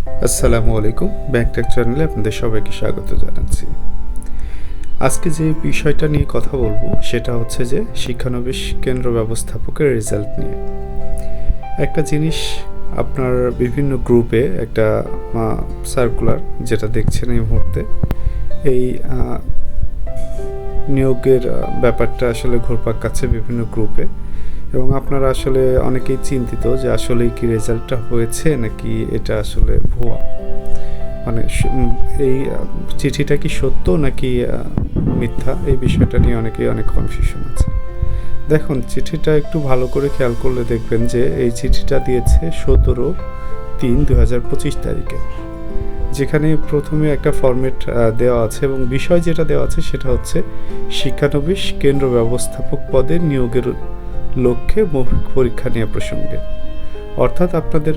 আসসালামু আলাইকুম। ব্যাংকটেক চ্যানেলে আপনাদের সবাইকে স্বাগত জানাচ্ছি। আজকে যে বিষয়টা নিয়ে কথা বলবো সেটা হচ্ছে যে শিক্ষানবিশ কেন্দ্র ব্যবস্থাপকের রেজাল্ট নিয়ে। একটা জিনিস আপনার বিভিন্ন গ্রুপে একটা সার্কুলার যেটা দেখছেন এই মুহূর্তে, এই নিয়োগের ব্যাপারটা আসলে ঘুরপাক খাচ্ছে বিভিন্ন গ্রুপে, এবং আপনারা আসলে অনেকেই চিন্তিত যে আসলে কি রেজাল্টটা হয়েছে নাকি এটা আসলে ভুয়া, মানে এই চিঠিটা কি সত্য নাকি মিথ্যা, এই বিষয়টা নিয়ে অনেকেই অনেক কনফিউশন আছে। দেখুন, চিঠিটা একটু ভালো করে খেয়াল করলে দেখবেন যে এই চিঠিটা দিয়েছে 17/3/2025 তারিখে, যেখানে প্রথমে একটা ফরম্যাট দেওয়া আছে এবং বিষয় যেটা দেওয়া আছে সেটা হচ্ছে শিক্ষানবিশ কেন্দ্র ব্যবস্থাপক পদে নিয়োগের লক্ষ্যে মৌখিক পরীক্ষা নেওয়া প্রসঙ্গে। অর্থাৎ আপনাদের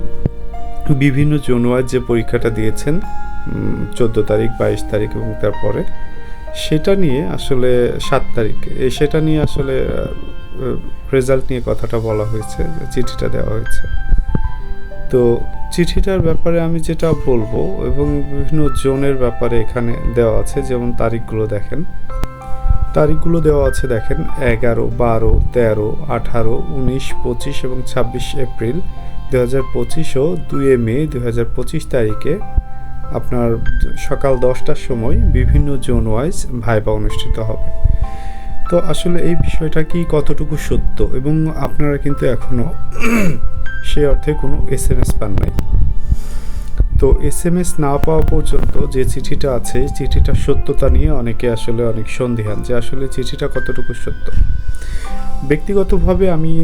বিভিন্ন জুনিয়র যে পরীক্ষাটা দিয়েছেন 14 তারিখ, 22 তারিখ এবং তারপরে সেটা নিয়ে আসলে 7 তারিখ সেটা নিয়ে আসলে রেজাল্ট নিয়ে কথাটা বলা হয়েছে, চিঠিটা দেওয়া হয়েছে। তো চিঠিটার ব্যাপারে আমি যেটা বলবো এবং বিভিন্ন জোনের ব্যাপারে এখানে দেওয়া আছে, যেমন তারিখগুলো দেওয়া আছে দেখেন 11, 12, 13, 18, 19, 25 এবং 26 এপ্রিল 2025 ও 2 মে 2025 তারিখে আপনার সকাল 10টার সময় বিভিন্ন জোন ওয়াইজ ভাইভা অনুষ্ঠিত হবে। তো আসলে এই বিষয়টা কি কতটুকু সত্য, এবং আপনারা কিন্তু এখনও সেই অর্থে কোনো SMS পান নাই। তো SMS না পাওয়া পর্যন্ত যে চিঠিটা আছে, চিঠিটার সত্যতা নিয়ে অনেকে আসলে অনেক সন্দিহান যে আসলে চিঠিটা কতটুকু সত্য। ব্যক্তিগতভাবে আমি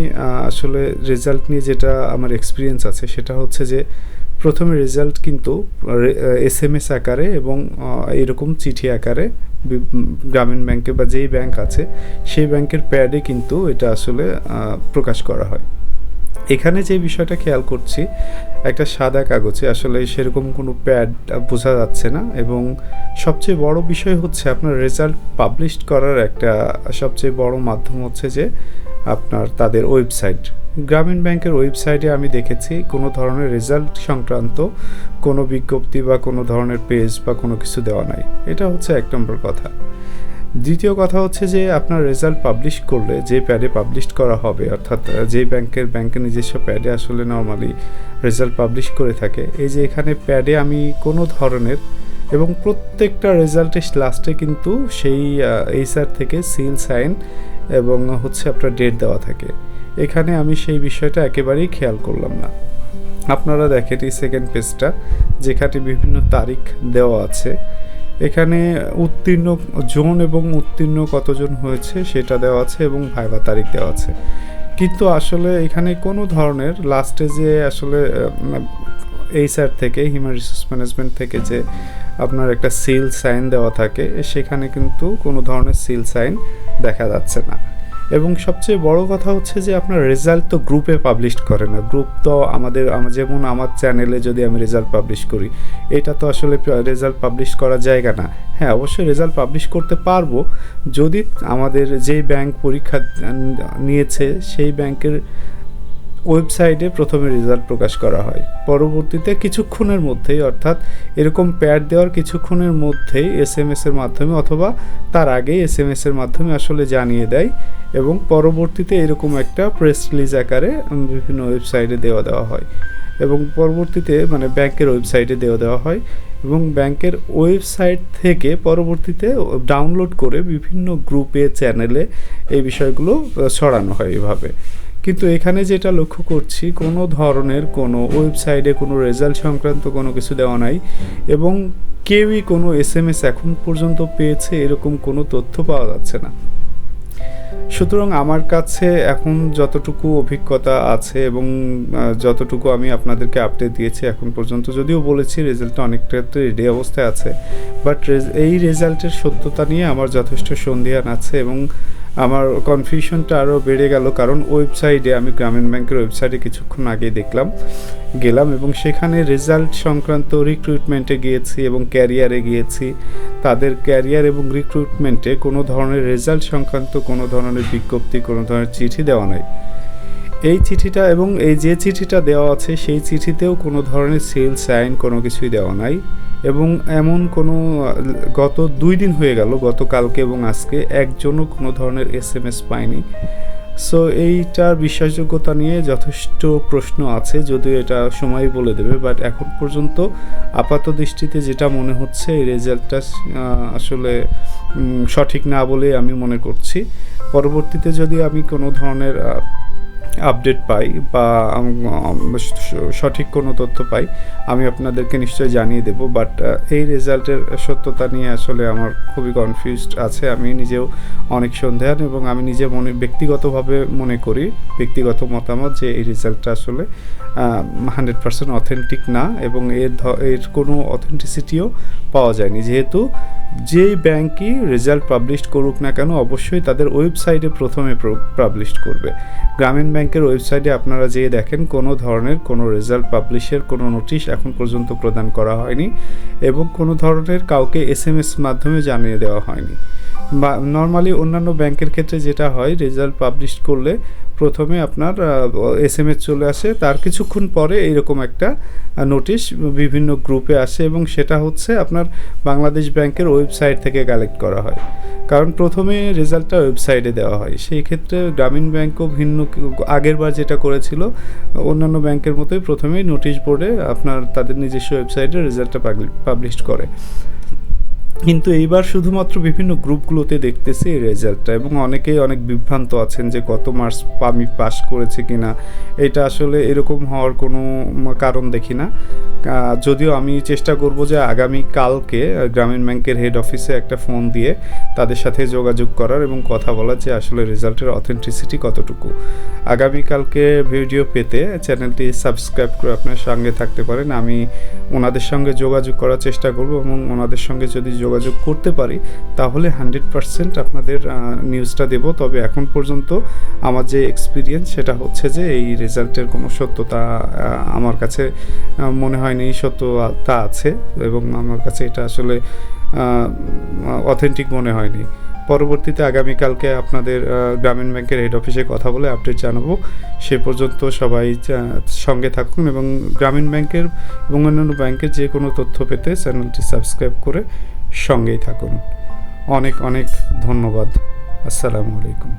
আসলে রেজাল্ট নিয়ে যেটা আমার এক্সপিরিয়েন্স আছে সেটা হচ্ছে যে প্রথমে রেজাল্ট কিন্তু SMS আকারে এবং এরকম চিঠি আকারে গ্রামীণ ব্যাংকে বা যেই ব্যাংক আছে সেই ব্যাংকের প্যাডে কিন্তু এটা আসলে প্রকাশ করা হয়। এখানে যে বিষয়টা খেয়াল করছি, একটা সাদা কাগজে আসলে সেরকম কোনো প্যাড বোঝা যাচ্ছে না, এবং সবচেয়ে বড় বিষয় হচ্ছে আপনার রেজাল্ট পাবলিশ করার একটা সবচেয়ে বড় মাধ্যম হচ্ছে যে আপনার তাদের ওয়েবসাইট। গ্রামীণ ব্যাংকের ওয়েবসাইটে আমি দেখেছি কোনো ধরনের রেজাল্ট সংক্রান্ত কোনো বিজ্ঞপ্তি বা কোনো ধরনের পেজ বা কোনো কিছু দেওয়া নাই। এটা হচ্ছে এক নম্বর কথা। দ্বিতীয় কথা হচ্ছে যে আপনার রেজাল্ট পাবলিশ করলে যে প্যাডে পাবলিশ করা হবে, অর্থাৎ যে ব্যাংকের নিজস্ব প্যাডে আসলে নর্মালি রেজাল্ট পাবলিশ করে থাকে, এই যে এখানে প্যাডে আমি কোনো ধরনের, এবং প্রত্যেকটা রেজাল্টের লাস্টে কিন্তু সেই এইচআর থেকে সিল সাইন এবং হচ্ছে আপনার ডেট দেওয়া থাকে। এখানে আমি সেই বিষয়টা একেবারেই খেয়াল করলাম না। আপনারা দেখেন এই সেকেন্ড পেজটা, যেখানে বিভিন্ন তারিখ দেওয়া আছে, এখানে উত্তীর্ণ জোন এবং উত্তীর্ণ কতজন হয়েছে সেটা দেওয়া আছে এবং ভাইভা তারিখ দেওয়া আছে, কিন্তু আসলে এখানে কোনো ধরনের লাস্টে যে আসলে এইচআর থেকে হিউম্যান রিসোর্স ম্যানেজমেন্ট থেকে যে আপনার একটা সিল সাইন দেওয়া থাকে, সেখানে কিন্তু কোনো ধরনের সিল সাইন দেখা যাচ্ছে না। এবং সবচেয়ে বড় কথা হচ্ছে যে আপনার রেজাল্ট তো গ্রুপে পাবলিশ করে না। গ্রুপ তো যেমন আমার চ্যানেলে যদি আমি রেজাল্ট পাবলিশ করি, এটা তো আসলে রেজাল্ট পাবলিশ করার জায়গা না। হ্যাঁ, অবশ্যই রেজাল্ট পাবলিশ করতে পারবো যদি আমাদের যেই ব্যাংক পরীক্ষা নিয়েছে সেই ব্যাংকের ওয়েবসাইটে প্রথমে রেজাল্ট প্রকাশ করা হয়, পরবর্তীতে কিছুক্ষণের মধ্যেই, অর্থাৎ এরকম প্যাড দেওয়ার কিছুক্ষণের মধ্যেই SMS এর মাধ্যমে অথবা তার আগেই SMS এর মাধ্যমে আসলে জানিয়ে দেয়, এবং পরবর্তীতে এরকম একটা প্রেস রিলিজ আকারে বিভিন্ন ওয়েবসাইটে দেওয়া হয়, এবং পরবর্তীতে মানে ব্যাংকের ওয়েবসাইটে দেওয়া হয়, এবং ব্যাংকের ওয়েবসাইট থেকে পরবর্তীতে ডাউনলোড করে বিভিন্ন গ্রুপে, চ্যানেলে এই বিষয়গুলো ছড়ানো হয় এভাবে। কিন্তু এখানে যেটা লক্ষ্য করছি, কোনো ধরনের কোনো ওয়েবসাইটে কোনো রেজাল্ট সংক্রান্ত কোনো কিছু দেওয়া নাই, এবং কেউই কোনো SMS এখন পর্যন্ত পেয়েছে এরকম কোনো তথ্য পাওয়া যাচ্ছে না। সুতরাং আমার কাছে এখন যতটুকু অভিজ্ঞতা আছে এবং যতটুকু আমি আপনাদেরকে আপডেট দিয়েছি এখন পর্যন্ত, যদিও বলেছি রেজাল্টটা অনেকটা রেডি অবস্থায় আছে, বাট এই রেজাল্টের সত্যতা নিয়ে আমার যথেষ্ট সন্দেহান আছে, এবং আমার কনফিউশনটা আরও বেড়ে গেল, কারণ ওয়েবসাইটে আমি গ্রামীণ ব্যাংকের ওয়েবসাইটে কিছুক্ষণ আগেই গেলাম এবং সেখানে রেজাল্ট সংক্রান্ত রিক্রুটমেন্টে গিয়েছি এবং ক্যারিয়ারে গিয়েছি। তাদের ক্যারিয়ার এবং রিক্রুটমেন্টে কোনো ধরনের রেজাল্ট সংক্রান্ত কোনো ধরনের বিজ্ঞপ্তি, কোনো ধরনের চিঠি দেওয়া নাই। এই চিঠিটা এবং এই যে চিঠিটা দেওয়া আছে সেই চিঠিতেও কোনো ধরনের সিল সাইন কোনো কিছুই দেওয়া নাই, এবং এমন কোনো গত 2 দিন হয়ে গেল, গতকালকে এবং আজকে একজনও কোনো ধরনের SMS পায়নি। সো এইটার বিশ্বাসযোগ্যতা নিয়ে যথেষ্ট প্রশ্ন আছে, যদিও এটা সময় বলে দেবে, বাট এখন পর্যন্ত আপাত দৃষ্টিতে যেটা মনে হচ্ছে এই রেজাল্টটা আসলে সঠিক না বলে আমি মনে করছি। পরবর্তীতে যদি আমি কোনো ধরনের আপডেট পাই বা সঠিক কোনো তথ্য পাই আমি আপনাদেরকে নিশ্চয়ই জানিয়ে দেব, বাট এই রেজাল্টের সত্যতা নিয়ে আসলে আমার খুবই কনফিউজড আছে। আমি নিজেও অনেক সন্দেহান এবং আমি নিজে ব্যক্তিগতভাবে মনে করি, ব্যক্তিগত মতামত, যে এই রেজাল্টটা আসলে 100% অথেন্টিক না, এবং এর কোনো অথেন্টিসিটিও পাওয়া যায়নি, যেহেতু যেই ব্যাংকই রেজাল্ট পাবলিশ করুক না কেন অবশ্যই তাদের ওয়েবসাইটে প্রথমে পাবলিশ করবে। গ্রামীণ ব্যাংকের ওয়েবসাইটে আপনারা যেয়ে দেখেন কোনো ধরনের কোনো রেজাল্ট পাবলিশের কোনো নোটিশ এখন পর্যন্ত প্রদান করা হয়নি, এবং কোনো ধরনের কাউকে SMS মাধ্যমে জানিয়ে দেওয়া হয়নি। বা নর্মালি অন্যান্য ব্যাংকের ক্ষেত্রে যেটা হয়, রেজাল্ট পাবলিশ করলে প্রথমে আপনার SMS চলে আসে, তার কিছুক্ষণ পরে এইরকম একটা নোটিশ বিভিন্ন গ্রুপে আসে, এবং সেটা হচ্ছে আপনার বাংলাদেশ ব্যাংকের ওয়েবসাইট থেকে কালেক্ট করা হয়, কারণ প্রথমে রেজাল্টটা ওয়েবসাইটে দেওয়া হয়। সেই ক্ষেত্রে গ্রামীণ ব্যাংকও ভিন্ন, আগের বার যেটা করেছিল অন্যান্য ব্যাংকের মতোই প্রথমেই নোটিশ বোর্ডে আপনার তাদের নিজস্ব ওয়েবসাইটে রেজাল্টটা পাবলিশ করে, কিন্তু এইবার শুধুমাত্র বিভিন্ন গ্রুপগুলোতে দেখতেছি এই রেজাল্টটা, এবং অনেকেই অনেক বিভ্রান্ত আছেন যে কত মার্কস আমি পাস করেছি কিনা। এটা আসলে এরকম হওয়ার কোনো কারণ দেখি না, যদিও আমি চেষ্টা করব যে আগামী কালকে গ্রামীণ ব্যাংকের হেড অফিসে একটা ফোন দিয়ে তাদের সাথে যোগাযোগ করার এবং কথা বলার যে আসলে রেজাল্টের অথেন্টিসিটি কতটুকু। আগামীকালকে ভিডিও পেতে চ্যানেলটি সাবস্ক্রাইব করে আপনার সঙ্গে থাকতে পারেন। আমি ওনাদের সঙ্গে যোগাযোগ করার চেষ্টা করব, এবং ওনাদের সঙ্গে যদি যোগাযোগ করতে পারি তাহলে 100% আপনাদের নিউজটা দেব। তবে এখন পর্যন্ত আমার যে এক্সপিরিয়েন্স সেটা হচ্ছে যে এই রেজাল্টের কোনো সত্যতা আমার কাছে মনে হয়নি সত্যতা আছে, এবং আমার কাছে এটা আসলে অথেন্টিক মনে হয়নি। পরবর্তীতে আগামীকালকে আপনাদের গ্রামীণ ব্যাংকের হেড অফিসে কথা বলে আপডেট জানাবো। সে পর্যন্ত সবাই সঙ্গে থাকুন, এবং গ্রামীণ ব্যাংকের এবং অন্যান্য ব্যাংকের যে কোনো তথ্য পেতে চ্যানেলটি সাবস্ক্রাইব করে সঙ্গেই থাকুন। অনেক অনেক ধন্যবাদ। আসসালামু আলাইকুম।